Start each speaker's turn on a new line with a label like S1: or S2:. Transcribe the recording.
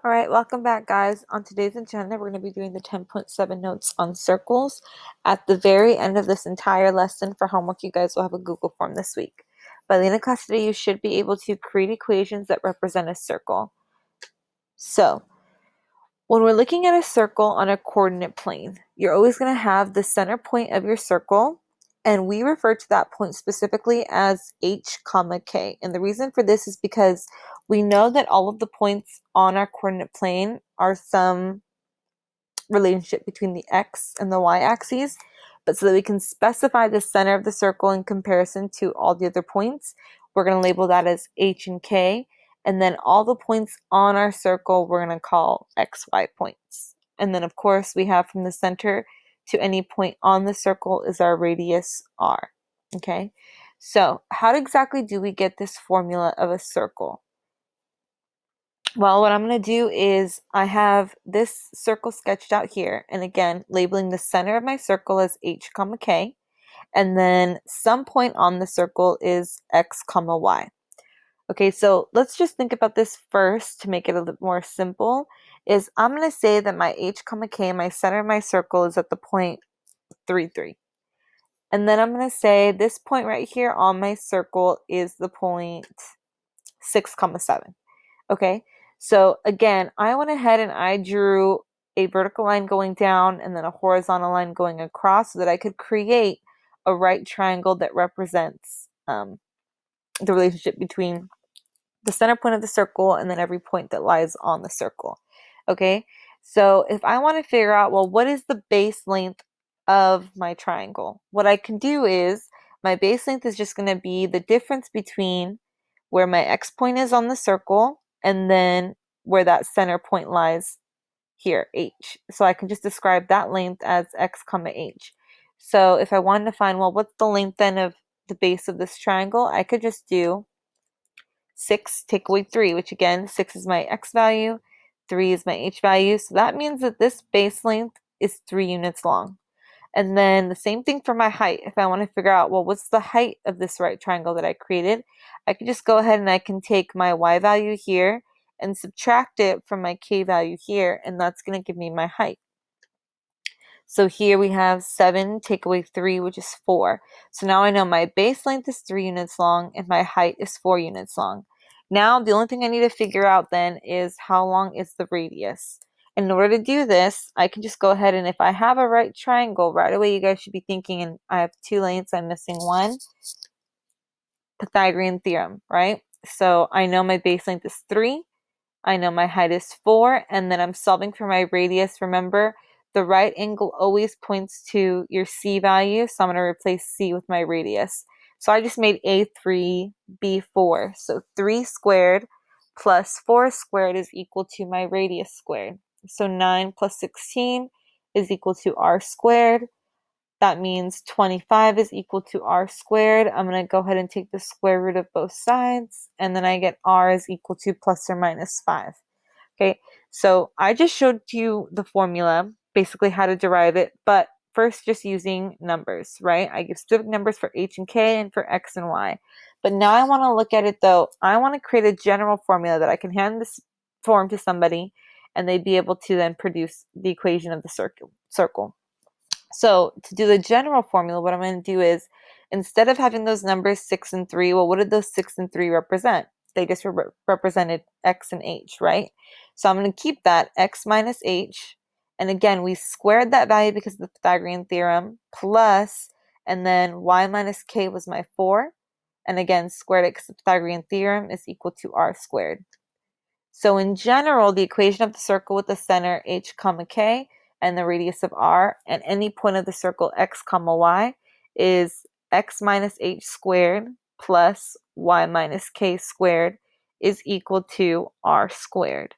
S1: All right, welcome back, guys. On today's agenda, we're going to be doing the 10.7 notes on circles. At the very end of this entire lesson for homework, you guys will have a Google form this week. By the end of class today, you should be able to create equations that represent a circle. So, when we're looking at a circle on a coordinate plane, you're always going to have the center point of your circle, and we refer to that point specifically as h comma k. And the reason for this is because we know that all of the points on our coordinate plane are some relationship between the x and the y axes, but so that we can specify the center of the circle in comparison to all the other points, we're going to label that as h and k, and then all the points on our circle we're going to call xy points. And then of course we have from the center to any point on the circle is our radius r. Okay, so how exactly do we get this formula of a circle? Well, what I'm going to do is I have this circle sketched out here, and again, labeling the center of my circle as h comma k, and then some point on the circle is x comma y. Okay, so let's just think about this first to make it a little more simple. Is I'm going to say that my h comma k, my center of my circle, is at the point 3, 3. And then I'm going to say this point right here on my circle is the point 6 comma 7. Okay, so again, I went ahead and I drew a vertical line going down and then a horizontal line going across so that I could create a right triangle that represents the relationship between the center point of the circle and then every point that lies on the circle. Okay, so if I want to figure out, well, what is the base length of my triangle? What I can do is my base length is just going to be the difference between where my x point is on the circle and then where that center point lies here, h. So I can just describe that length as x comma h. So if I wanted to find, well, what's the length then of the base of this triangle, I could just do 6 take away 3, which again, 6 is my x value, 3 is my h value. So that means that this base length is 3 units long. And then the same thing for my height. If I want to figure out, well, what's the height of this right triangle that I created, I can just go ahead and I can take my y value here and subtract it from my k value here, and that's going to give me my height. So here we have 7 take away 3, which is 4. So now I know my base length is 3 units long and my height is 4 units long. Now the only thing I need to figure out then is how long is the radius. In order to do this, I can just go ahead and if I have a right triangle, right away you guys should be thinking, and I have 2 lengths, I'm missing 1, Pythagorean Theorem, right? So I know my base length is 3, I know my height is 4, and then I'm solving for my radius. Remember, the right angle always points to your c value, so I'm going to replace c with my radius. So I just made a3 b4. So 3 squared plus 4 squared is equal to my radius squared. So 9 plus 16 is equal to r squared. That means 25 is equal to r squared. I'm going to go ahead and take the square root of both sides, and then I get r is equal to plus or minus 5. Okay, so I just showed you the formula, basically how to derive it, but first just using numbers, right? I give specific numbers for h and k and for x and y. But now I want to look at it though. I want to create a general formula that I can hand this form to somebody and they'd be able to then produce the equation of the circle. So to do the general formula, what I'm going to do is, instead of having those numbers 6 and 3, well, what did those 6 and 3 represent? They just represented x and h, right? So I'm going to keep that x minus h. And again, we squared that value because of the Pythagorean theorem, plus, and then y minus k was my 4. And again, squared it because the Pythagorean theorem is equal to r squared. So in general, the equation of the circle with the center h comma k and the radius of r and any point of the circle x comma y is x minus h squared plus y minus k squared is equal to r squared.